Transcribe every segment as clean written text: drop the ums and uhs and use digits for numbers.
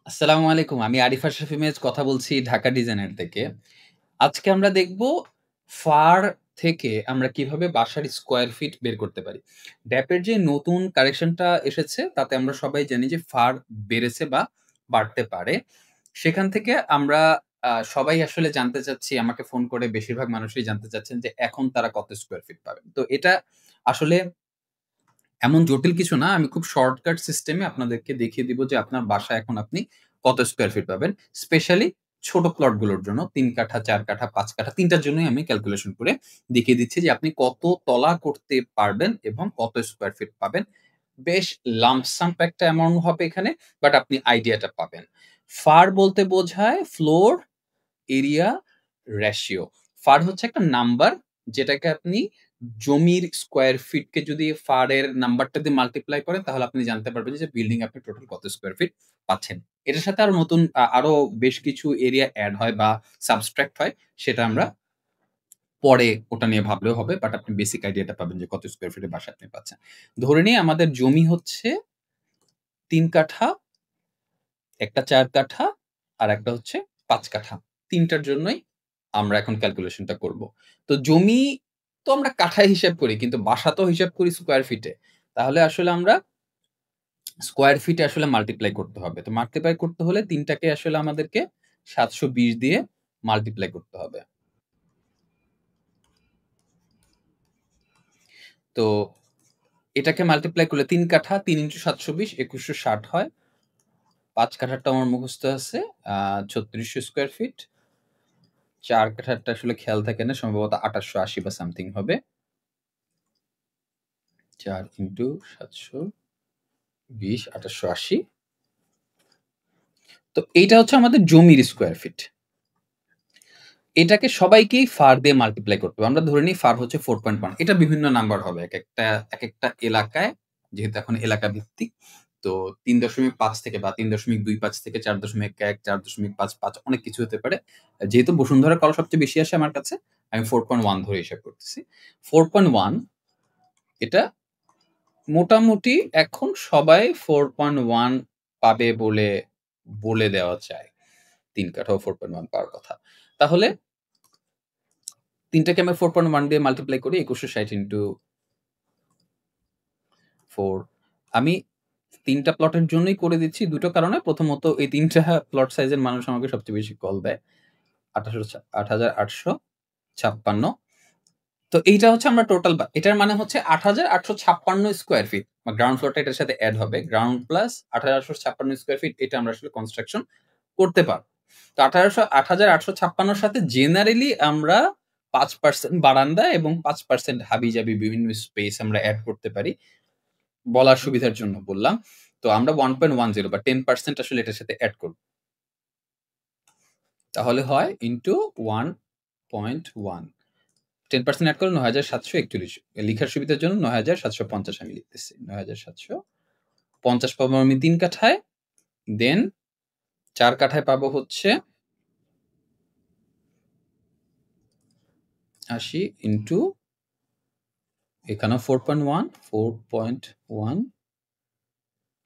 আসসালামু আলাইকুম। আমি আরিফ আশরাফ ইমেজ কথা বলছি ঢাকা ডিজাইনার থেকে। আজকে আমরা দেখব ফার থেকে আমরা কিভাবে বাসার স্কোয়ার ফিট বের করতে পারি। ড্যাপের যে নতুন কারেকশনটা এসেছে তাতে আমরা সবাই জানি যে ফার বেড়েছে বা বাড়তে পারে। সেখান থেকে আমরা সবাই আসলে জানতে চাচ্ছি, আমাকে ফোন করে বেশিরভাগ মানুষই জানতে চাচ্ছেন যে এখন তারা কত স্কোয়ার ফিট পাবেন। তো এটা আসলে এমন জটিল কিছু না। আমি খুব শর্টকাট সিস্টেমে আপনাদেরকে দেখিয়ে দিব যে আপনার বাসায় এখন আপনি কত স্কোয়ার ফিট পাবেন। স্পেশালি ছোট প্লটগুলোর জন্য ৩ কাঠা, ৪ কাঠা, ৫ কাঠা ৩ টার জন্যই আমি ক্যালকুলেশন করে দেখিয়ে দিচ্ছি যে আপনি কত তলা করতে পারবেন এবং কত স্কোয়ার ফিট পাবেন। বেশ লাম্পসাম একটা অ্যামাউন্ট হবে এখানে, বাট আপনি আইডিয়াটা পাবেন। ফার বলতে বোঝায় ফ্লোর এরিয়া রেশিও। ফার হচ্ছে একটা নাম্বার যেটাকে আপনি জমির স্কোয়ার ফিটকে যদি ফারের নাম্বারটা দিয়ে মাল্টিপ্লাই করেন তাহলে আপনি জানতে পারবেন যে বিল্ডিং আপনি টোটাল কত স্কোয়ার ফিট পাচ্ছেন। এটার সাথে আরো নতুন আরো বেশ কিছু এরিয়া এড হয় বা সাবট্রাক্ট হয়, সেটা আমরা পরে ওটা নিয়ে ভাবলেও হবে। বাট আপনি বেসিক আইডিয়াটা পাবেন যে কত স্কোয়ার ফিটের বাসা আপনি পাচ্ছেন। ধরে নিই আমাদের জমি হচ্ছে ৩ কাঠা, একটা ৪ কাঠা আর একটা হচ্ছে ৫ কাঠা। ৩ টার জন্যই আমরা এখন ক্যালকুলেশনটা করব। তো জমি তো আমরা কাঠায় হিসাব করি, কিন্তু বাসা তো হিসাব করি স্কোয়ার ফিটে। তাহলে আসলে আমরা স্কোয়ার ফিটে আসলে মাল্টিপ্লাই করতে হবে। তো মাল্টিপ্লাই করতে হলে ৩ টাকে আসলে আমাদেরকে ৭২০ দিয়ে মাল্টিপ্লাই করতে হবে। তো এটাকে মাল্টিপ্লাই করলে ৩ কাঠা ৩ × ৭২০ ২১৬০ হয়। ৫ কাঠারটা আমার মুখস্থ আছে ৩৬০০ স্কোয়ার ফিট। ৪ কাঠারটা আসলে খেয়াল থাকে না, সম্ভবত ২৮৮০ বা সামথিং হবে। ৪ × ৭২০ ২৮৮০। তো এইটা হচ্ছে আমাদের জমির স্কোয়ার ফিট। এটাকে সবাইকেই ফার দিয়ে মাল্টিপ্লাই করতে হবে। আমরা ধরে নিই ফার হচ্ছে 4.1। এটা বিভিন্ন নাম্বার হবে। একেকটা এলাকায়, যেহেতু এখন এলাকা ভিত্তিক, তো ৩.৫ থেকে বা ৩.২৫ থেকে ৪.১, ৪.৫৫ অনেক কিছু হতে পারে। যেহেতু বসুন্ধরা কল সবচেয়ে বেশি আসে আমার কাছে, আমি 4.1 ধরে হিসাব করতেছি। 4.1 এটা মোটামুটি এখন সবাই 4.1 পাবে বলে বলে দেওয়া যায়। ৩ কাঠাও 4.1 পাওয়ার কথা। তাহলে ৩ টাকে আমরা 4.1 দিয়ে মাল্টিপ্লাই করি ২১৬০ ইন্টু 4। আমি ৩ টা প্লটের জন্যই করে দিচ্ছি ২ টো কারণে। প্রথমত এই ৩ টা প্লট সাইজের মানুষ আমাকে সবচেয়ে বেশি কল দেয়। ৮৮৫৬ তো এইটা হচ্ছে আমরা টোটাল এটার মানে হচ্ছে ৮৮৫৬ স্কোয়ার ফিট। গ্রাউন্ড ফ্লোরটা এটার সাথে এড হবে। গ্রাউন্ড প্লাস ৮৮৫৬ স্কোয়ার ফিট, এটা আমরা আসলে কনস্ট্রাকশন করতে পারব। তো ৮৮৫৬ র সাথে জেনারেলি আমরা ৫% বারান্দা এবং ৫% হাবিজাবি বিভিন্ন স্পেস আমরা এড করতে পারি। বলার সুবিধার জন্য বললাম। তো আমরা 1.10 বা 10% আসলে এটার সাথে এড করব। তাহলে হয় ইনটু 1.1। 10% এড করলে ৯৭৪১। লিখার সুবিধার জন্য ৯৭৫০ আমি লিখতেছি। ৯৭৫০ পাবো আমি ৩ কাঠায়। দেন ৪ কাঠায় পাবো হচ্ছে ৮০ ইনটু এখানেও 4.1, 4.1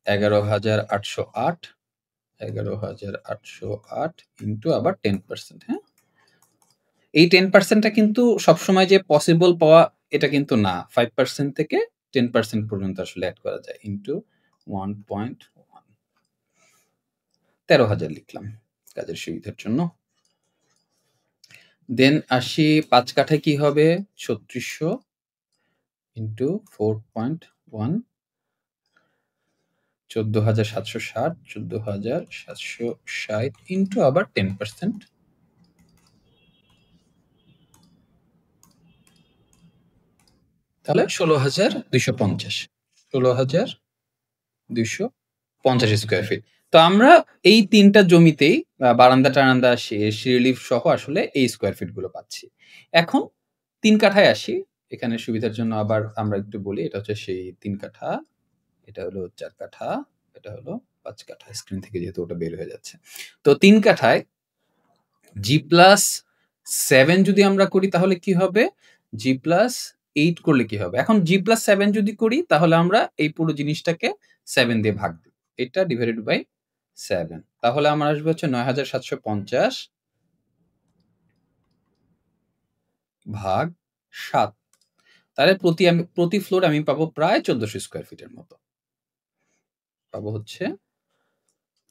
১১,৮০৮ ১১,৮০৮ ইনটু আবার 10%, হ্যাঁ? এই 10% টা কিন্তু সবসময় যে পসিবল পাওয়া এটা কিন্তু না। 5% থেকে 10% পর্যন্ত আসলে এড করা যায়। ইনটু 1.1 ১৩,০০০ লিখলাম কাজের সুবিধার জন্য। দেন আসি ৫ কাঠায় কি হবে? ৩৬০০ ইনটু 4.1 ১৪,৭৬০ ১৪,৭৬০ ইনটু আবার 10%। তাহলে ১৬,২৫০। ১৬,২৫০ স্কোয়ার ফিট। তো আমরা এই ৩ টা জমিতেই বারান্দা-টারান্দা, সিঁড়ি লিফট সহ আসলে এই স্কোয়ার ফিট গুলো পাচ্ছি। এখন ৩ কাঠায় আসি। এখানে সুবিধার জন্য আবার আমরা একটু বলি, এটা হচ্ছে সেই ৩ কাঠা, এটা হলো ৪ কাঠা, এটা হলো ৫ কাঠা। স্ক্রিন থেকে যেহেতু ওটা বের হয়ে যাচ্ছে। তো ৩ কাঠায় G+7 যদি আমরা করি তাহলে কি হবে? G+8 করলে কি হবে? এখন G+7 যদি করি তাহলে আমরা এই পুরো জিনিসটাকে 7 দিয়ে ভাগ দিই। এটা ডিভাইডেড বাই 7 তাহলে আমার আসবে হচ্ছে ৯,৭৫০ ভাগ ৭। তাহলে প্রতি ফ্লোরে আমি পাবো প্রায় ১৪০০ স্কয়ার ফিটের মতো। পাবো হচ্ছে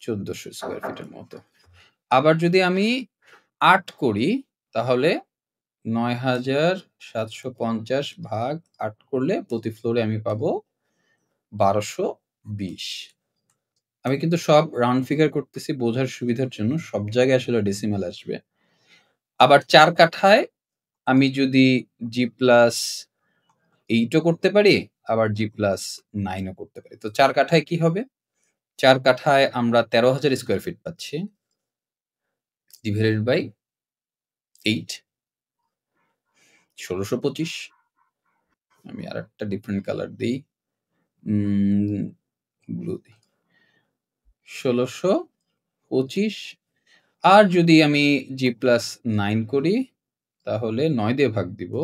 ১৪০০ স্কয়ার ফিটের মতো। আবার যদি আমি ৮ করি তাহলে ৯,৭৫০ ভাগ ৮ করলে প্রতি ফ্লোরে আমি পাবো ১২২০। আমি কিন্তু সব রাউন্ড ফিগার করতেছি বোঝার সুবিধার জন্য। সব জায়গায় আসলে ডেসিমাল আসবে। আবার ৪ কাঠায় আমি যদি G+8 ও করতে পারি, আবার G+9 ও করতে পারি। তো ৪ কাঠায় কি হবে? ৪ কাঠায় আমরা ১৩,০০০ স্কয়ার ফিট পাচ্ছি। Divided by 8 ১৬২৫। আমি আরেকটা ডিফারেন্ট কালার দেই। ব্লু দেই। ১৬২৫ আর যদি আমি G+9 করি তাহলে ৯ দিয়ে ভাগ দিব।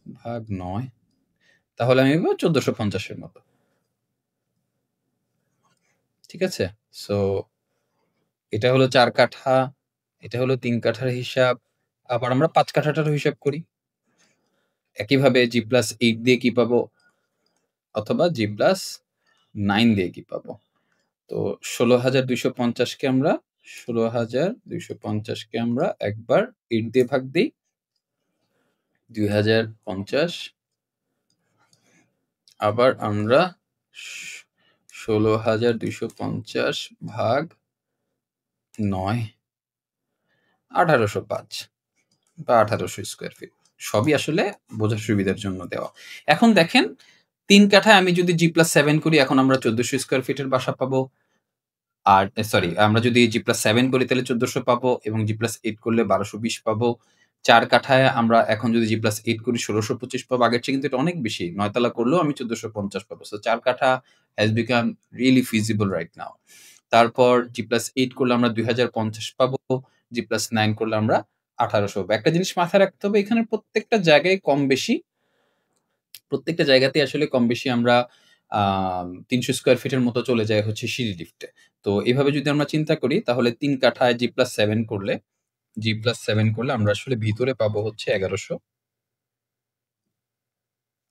ভাগ ৯ তাহলে আমি পাবো ১৪৫০ এর মতো। ঠিক আছে? সো এটা হলো ৪ কাঠা, এটা হলো ৩ কাঠার হিসাব। আবার আমরা ৫ কাঠাটারও হিসাব করি। একইভাবে G+8 দিয়ে কি পাবো? অথবা G+9 দিয়ে কি পাবো? তো ১৬,২৫০ কে আমরা ১৬,২৫০ কে আমরা একবার 8 দিয়ে ভাগ দেই। ২০৫০ আবার আমরা ১৬,২৫০ ভাগ ৯ ১৮০৫ বা ১৮০০ স্কয়ার ফিট। সবই আসলে বোঝার সুবিধার জন্য দেওয়া। এখন দেখেন ৩ কাঠায় আমি যদি G+7 করি এখন আমরা ১৪০০ স্কয়ার ফিটের বাসা পাবো। আর সরি আমরা যদি G+7 করি তাহলে ১৪০০ পাবো এবং G+8 করলে ১২২০ পাবো। ৪ কাঠায় আমরা এখন যদি G+8 করি ১৬২৫ পাবো। আগের চেয়ে কিন্তু এটা অনেক বেশি। ৯ তালা করলেও আমি ১৪৫০ পাবো। সো ৪ কাঠা has become really feasible right now. তারপর G+8 করলে আমরা ২০৫০ পাবো। G+9 করলে আমরা ১৮০০ পাবো। একটা জিনিস মাথায় রাখতে হবে এখানে প্রত্যেকটা জায়গায় কম বেশি প্রত্যেকটা জায়গাতেই আসলে কম বেশি আমরা ৩০০ স্কয়ার ফিটের মতো চলে যাই হচ্ছে সিঁড়ি লিফটে। তো এভাবে যদি আমরা চিন্তা করি তাহলে ৩ কাঠায় G+7 করলে আমরা আসলে ভিতরে পাবো হচ্ছে ১১০০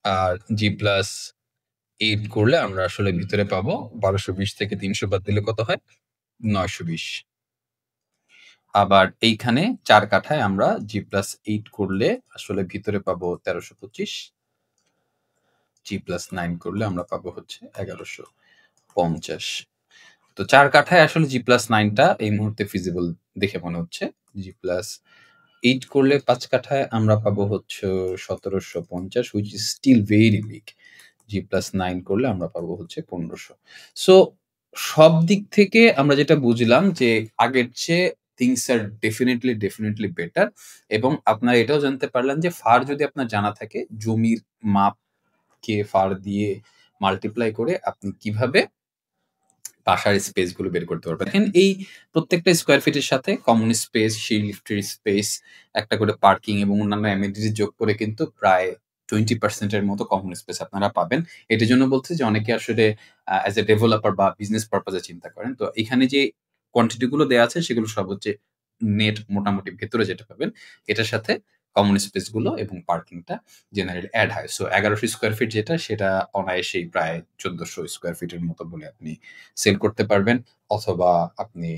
আর G+8 করলে আমরা আসলে ভিতরে পাবো ১২২০ থেকে ৩০০ বাদ দিলে কত হয়? ৯২০। আবার এইখানে ৪ কাঠায় আমরা G+8 করলে আসলে ভিতরে পাবো ১৩২৫। G+9 করলে আমরা পাবো হচ্ছে ১১৫০। তো ৪ কাঠায় আসলে G+9 টা এই মুহূর্তে feasible দেখে মনে হচ্ছে। G+8 করলে ৫ কাঠায় আমরা পাবো হচ্ছে ১৭৫০ which is still very big. G+9 করলে আমরা পাবো হচ্ছে ১৫০০। সো সব দিক থেকে আমরা যেটা বুঝলাম যে আগের চেয়ে things are definitely better এবং আপনারা এটাও জানতে পারলেন যে ফার যদি আপনার জানা থাকে জমির মাপকে ফার দিয়ে মাল্টিপ্লাই করে আপনি কিভাবে বাসার স্পেস গুলো বের করতে পারবেন। দেখেন এই প্রত্যেকটা স্কয়ার ফিটের সাথে কমন স্পেস, সিঁড়ি লিফটের স্পেস, একটা করে পার্কিং এবং অন্যান্য অ্যামেনিটিস যোগ করে কিন্তু প্রায় 20% এর মতো কমন স্পেস আপনারা পাবেন। এটার জন্য বলছি যে অনেকে আসলে অ্যাজ এ ডেভেলপার বা বিজনেস পারপাস এ চিন্তা করেন। তো এখানে যে কোয়ান্টিটি গুলো দেয়া আছে সেগুলো সব হচ্ছে নেট মোটামুটি ভেতরে যেটা পাবেন এটার সাথে কমন স্পেস গুলো এবং পার্কিংটা জেনারেলি এড হয়। সো ১১০০ স্কয়ার ফিট যেটা সেটা অনায়াসেই প্রায় ১৪০০ স্কয়ার ফিটের মতো বলে আপনি সেল করতে পারবেন অথবা আপনি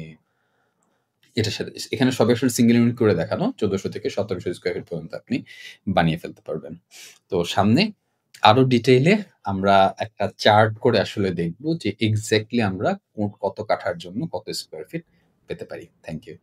এটার সাথে এখানে সবই আসলে সিঙ্গল ইউনিট করে দেখানো ১৪০০ থেকে ১৭০০ স্কয়ার ফিট পর্যন্ত আপনি বানিয়ে ফেলতে পারবেন। তো সামনে আরো ডিটেইলে আমরা একটা চার্ট করে আসলে দেখব যে এক্সাক্টলি আমরা কত কাঠার জন্য কত স্কয়ার ফিট পেতে পারি। Thank you.